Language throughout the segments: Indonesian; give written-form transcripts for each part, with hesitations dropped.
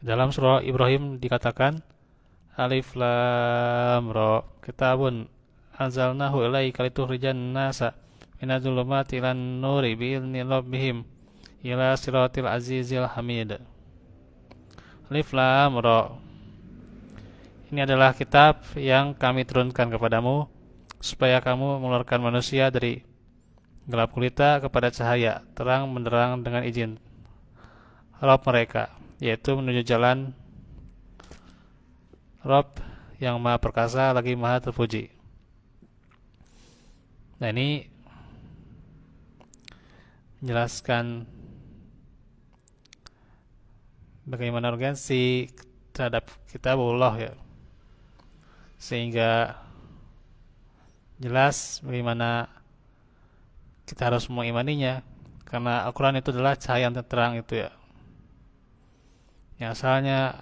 Dalam surah Ibrahim dikatakan Alif Lam Ra Kitabun anzalnahu ilaika litukhrijan nasa minadh-dhulumati ilan nuri bi'izni rabbihim ila siratil azizil hamid. Alif Lam Ra. Ini adalah kitab yang kami turunkan kepadamu supaya kamu mengeluarkan manusia dari gelap gulita kepada cahaya terang benderang dengan izin Rabb mereka, yaitu menuju jalan Rabb yang maha perkasa lagi maha terpuji. Nah, ini menjelaskan bagaimana urgensi terhadap kitabullah ya, sehingga jelas bagaimana kita harus mengimaninya, karena Al-Quran itu adalah cahaya yang terang itu ya, yang asalnya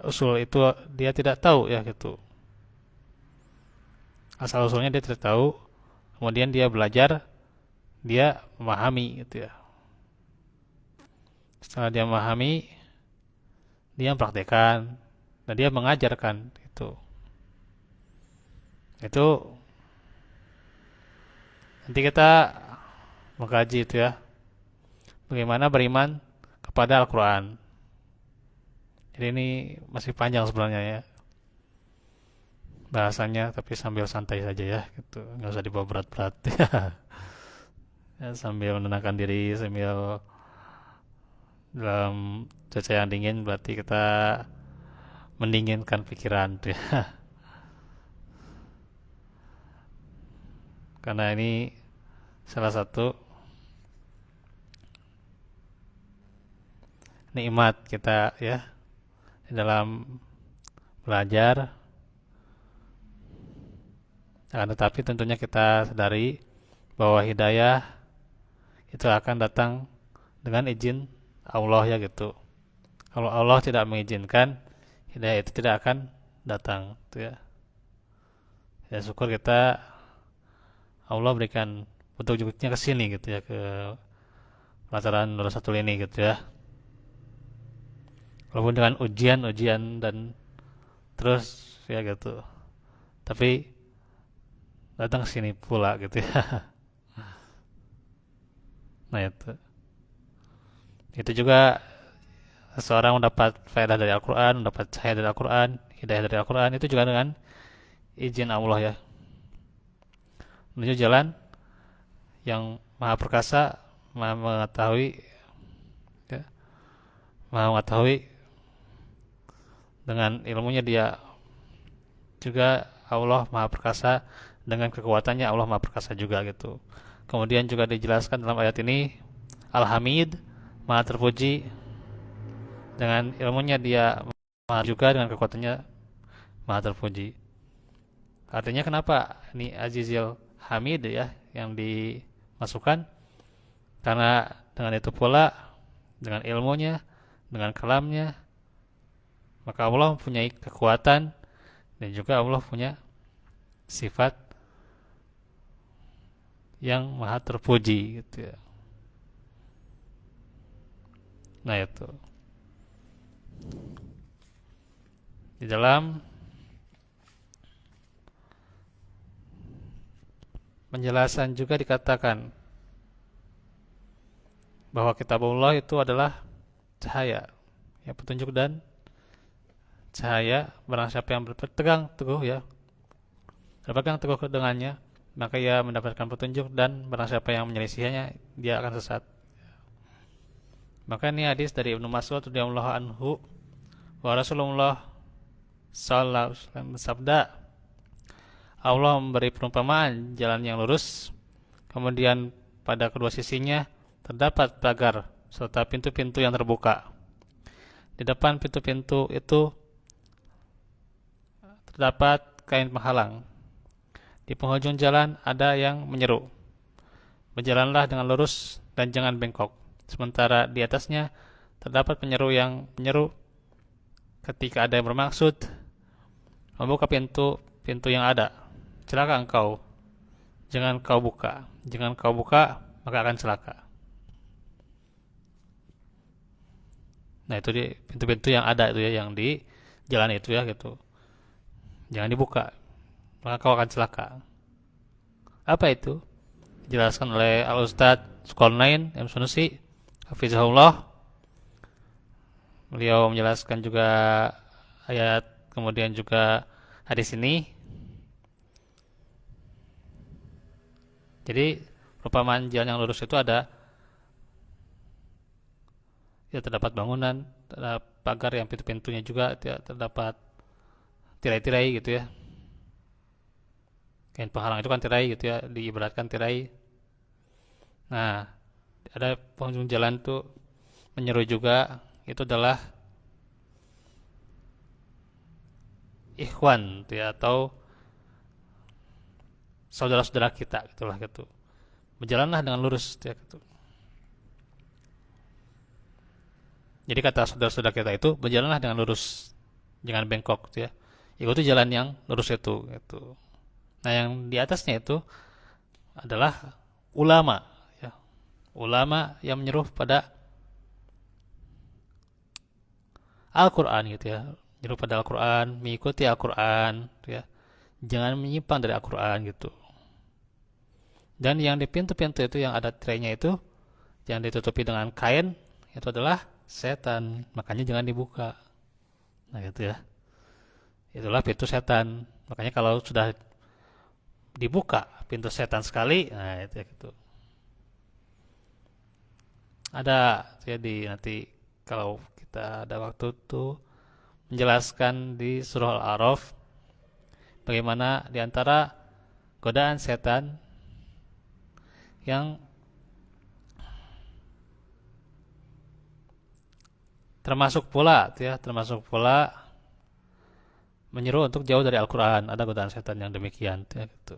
usul itu dia tidak tahu ya gitu, asal usulnya dia tidak tahu, kemudian dia belajar, dia memahami gitu ya, setelah dia memahami dia mempraktekkan dan dia mengajarkan itu nanti kita mengkaji itu ya, bagaimana beriman kepada Al-Quran. Jadi ini masih panjang sebenarnya ya bahasanya, tapi sambil santai saja ya gitu, nggak usah dibawa berat-berat ya, sambil menenangkan diri, sambil dalam cuaca yang dingin berarti kita mendinginkan pikiran tuh ya. Karena ini salah satu nikmat kita ya di dalam belajar. Akan tetapi tentunya kita sadari bahwa hidayah itu akan datang dengan izin Allah ya gitu. Kalau Allah tidak mengizinkan, hidayah itu tidak akan datang gitu ya. Ya syukur kita Allah berikan petunjuknya ke sini gitu ya, ke pelajaran Nurul ini gitu ya. Walaupun dengan ujian dan terus ya gitu. Tapi datang ke sini pula gitu ya. Nah itu. Itu juga seseorang mendapat faedah dari Al-Quran, mendapat cahaya dari Al-Quran, hidayah dari Al-Quran, itu juga dengan izin Allah ya. Menuju jalan yang maha perkasa, maha mengetahui ya, maha mengetahui, dengan ilmunya dia juga Allah maha perkasa, dengan kekuatannya Allah maha perkasa juga gitu. Kemudian juga dijelaskan dalam ayat ini Al-Hamid, maha terpuji, dengan ilmunya dia maha juga, dengan kekuatannya maha terpuji. Artinya kenapa ini Azizil Hamid ya yang dimasukkan? Karena dengan itu pula, dengan ilmunya, dengan kalamnya, maka Allah mempunyai kekuatan dan juga Allah punya sifat yang maha terpuji gitu ya. Nah itu di dalam penjelasan juga dikatakan bahwa kitabullah itu adalah cahaya, ya petunjuk dan cahaya. Barang siapa yang berpegang teguh ya, berpegang teguh dengannya, maka ia mendapatkan petunjuk, dan barang siapa yang menyelisihinya dia akan sesat. Maka ini hadis dari Ibnu Mas'ud radhiyallahu anhu, wa Rasulullah sallallahu alaihi wasallam bersabda, Allah memberi perumpamaan jalan yang lurus, kemudian pada kedua sisinya terdapat pagar serta pintu-pintu yang terbuka. Di depan pintu-pintu itu terdapat kain penghalang. Di penghujung jalan ada yang menyeru, berjalanlah dengan lurus dan jangan bengkok. Sementara di atasnya terdapat penyeru yang menyeru ketika ada yang bermaksud membuka pintu-pintu yang ada. Celaka engkau, Jangan kau buka. Jangan kau buka, maka akan celaka. Nah, itu di pintu-pintu yang ada itu ya, yang di jalan itu ya gitu. Jangan dibuka, maka kau akan celaka. Apa itu? Dijelaskan oleh Al-Ustadz Zulkarnain M. Sunusi Hafizahullah. Beliau menjelaskan juga ayat, kemudian juga hadis ini. Jadi perumpamaan jalan yang lurus itu ada, ya terdapat bangunan, terdapat pagar yang pintu-pintunya juga ya, terdapat tirai-tirai gitu ya. Kain penghalang itu kan tirai gitu ya, diibaratkan tirai. Nah, ada pengunjung jalan tuh menyeru juga, itu adalah ikhwan tuh ya, atau saudara-saudara kita gitulah gitu. Berjalanlah dengan lurus tuh ya gitu. Jadi kata saudara-saudara kita itu berjalanlah dengan lurus, jangan bengkok tuh ya. Ikuti jalan yang lurus itu gitu. Nah, yang di atasnya itu adalah ulama ya. Ulama yang menyuruh pada Al-Qur'an gitu ya. Menyuruh pada Al-Qur'an, mengikuti Al-Qur'an gitu ya. Jangan menyimpang dari Al-Qur'an gitu. Dan yang di pintu-pintu itu yang ada tirainya itu yang ditutupi dengan kain itu adalah setan. Makanya jangan dibuka. Nah, gitu ya. Itulah pintu setan. Makanya kalau sudah dibuka pintu setan sekali, nah itu ya gitu. Ada jadi nanti kalau kita ada waktu tuh menjelaskan di surah Al-A'raf bagaimana diantara godaan setan yang termasuk pula menyeru untuk jauh dari Al-Quran. Ada godaan setan yang demikian ya, gitu.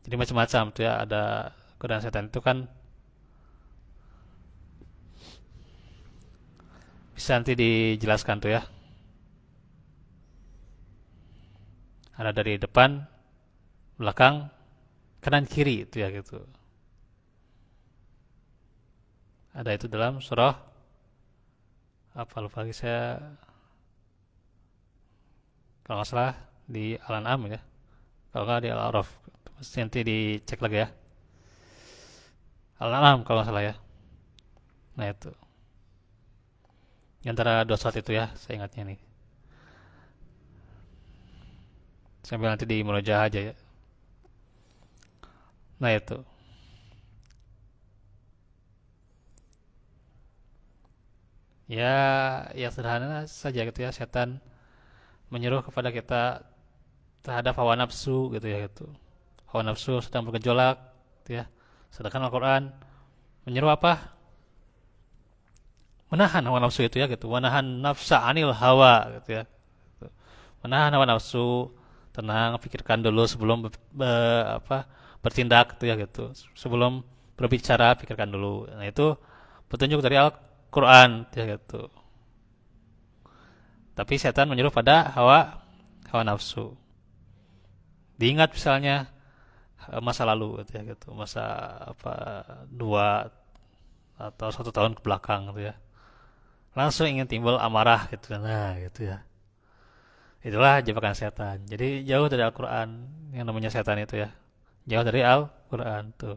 Jadi macam-macam tuh ya, ada godaan setan itu kan bisa nanti dijelaskan tuh ya. Ada dari depan, belakang, kanan kiri itu ya gitu. Ada itu dalam surah apa lupa lagi saya, kalau nggak salah di Al-An'am ya. Kalau nggak di Al-A'raf. Nanti dicek lagi ya. Al-An'am kalau nggak salah ya. Nah itu. Di antara dua surat itu ya, saya ingatnya nih. Sambil nanti di murojaah aja ya. Nah itu. Ya, ya sederhana saja gitu ya. Setan menyuruh kepada kita terhadap hawa nafsu gitu ya gitu. Hawa nafsu sedang bergejolak gitu ya. Sedangkan Al-Quran menyuruh apa? Menahan hawa nafsu itu ya gitu. Menahan nafsa anil hawa gitu ya. Menahan hawa nafsu, tenang, pikirkan dulu sebelum bertindak gitu ya gitu. Sebelum berbicara pikirkan dulu. Nah itu petunjuk dari Al-Quran ya gitu. Tapi setan menyuruh pada hawa nafsu. Diingat misalnya masa lalu gitu ya gitu, masa apa 2 atau 1 tahun ke belakang gitu ya. Langsung ingin timbul amarah gitu. Nah, gitu ya. Itulah jebakan setan. Jadi jauh dari Al-Quran yang namanya setan itu ya. Jauh dari Al-Quran tuh.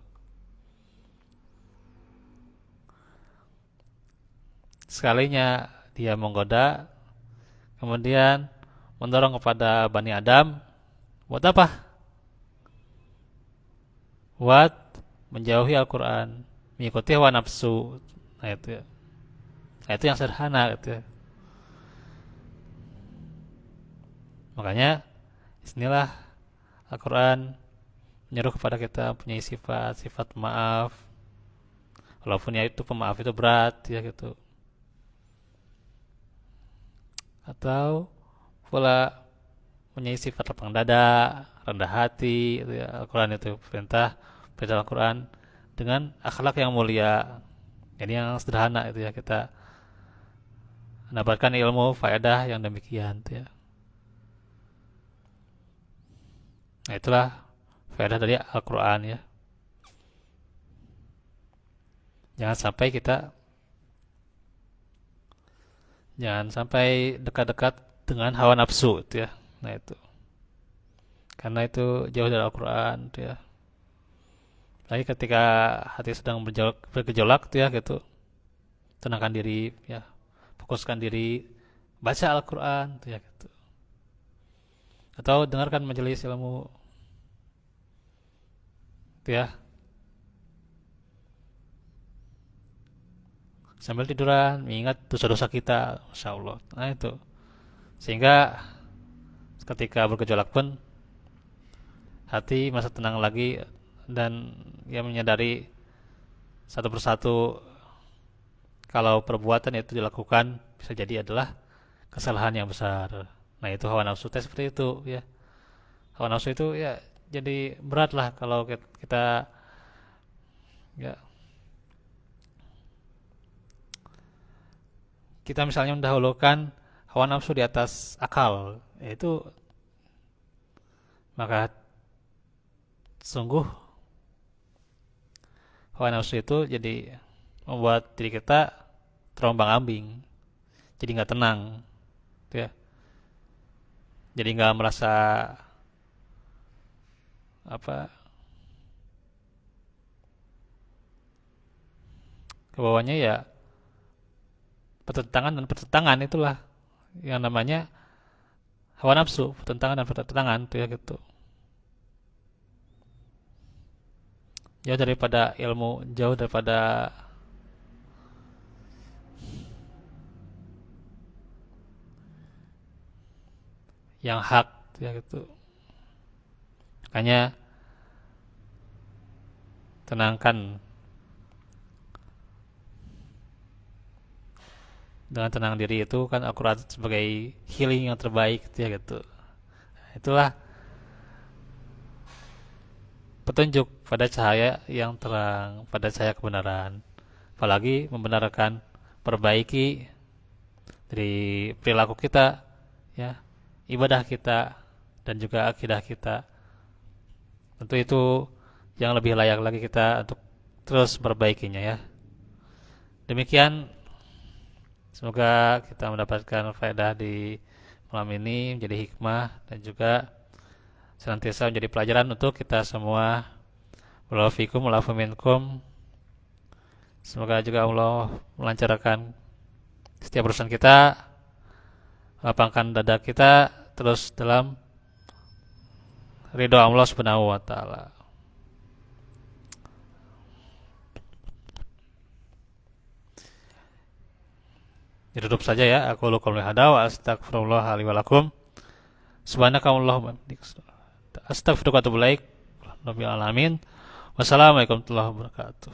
Sekalinya dia menggoda, kemudian mendorong kepada Bani Adam, buat apa? Buat menjauhi Al-Quran, mengikuti hawa nafsu. Nah itu ya. Nah, itu yang sederhana gitu ya. Makanya inilah Al-Quran menyuruh kepada kita punya sifat maaf. Walaupun ya itu pemaaf itu berat ya gitu. Atau pula punya sifat lapang dada, rendah hati gitu ya. Al-Quran itu perintah Al-Quran dengan akhlak yang mulia. Jadi yang sederhana itu ya, kita mendapatkan ilmu faedah yang demikian itu ya. Nah itulah faedah dari Al-Quran ya. Jangan sampai dekat-dekat dengan hawa nafsu itu ya. Nah itu, karena itu jauh dari Al-Quran itu ya. Lagi ketika hati sedang bergejolak tuh ya gitu, tenangkan diri ya, fokuskan diri, baca Al-Quran tuh ya gitu. Atau dengarkan majelis ilmu tuh ya, sambil tiduran mengingat dosa-dosa kita, Masya Allah. Nah itu, sehingga ketika bergejolak pun hati masa tenang lagi, dan ia menyadari satu persatu kalau perbuatan itu dilakukan bisa jadi adalah kesalahan yang besar. Nah itu hawa nafsu teh seperti itu ya. Hawa nafsu itu ya jadi berat lah kalau kita ya, kita misalnya mendahulukan hawa nafsu di atas akal, itu maka sungguh hawa nafsu itu jadi membuat diri kita terombang-ambing, jadi nggak tenang, gitu ya. Jadi nggak merasa apa kebawahnya ya, pertentangan dan pertentangan itulah yang namanya hawa nafsu, pertentangan dan pertentangan tuh ya gitu. Jauh daripada ilmu, jauh daripada yang hak tuh ya gitu. Makanya tenangkan, dengan tenang diri itu kan akurat sebagai healing yang terbaik gitu ya gitu. Itulah petunjuk pada cahaya yang terang, pada cahaya kebenaran. Apalagi membenarkan, perbaiki dari perilaku kita, ya, ibadah kita, dan juga akidah kita. Tentu itu yang lebih layak lagi kita untuk terus perbaikinya ya. Demikian, semoga kita mendapatkan faedah di malam ini, menjadi hikmah dan juga senantiasa menjadi pelajaran untuk kita semua. Wallahu fikum, wallahu minkum. Semoga juga Allah melancarkan setiap urusan kita, lapangkan dada kita terus dalam ridho Allah Subhanahu wa taala. Ditutup saja ya. Aku lu qauli hada wa astaghfirullah li wa lakum. Subhanakallahumma astaghfiruka wa atubu ilaik. Rabbil alamin. Wassalamualaikum warahmatullahi wabarakatuh.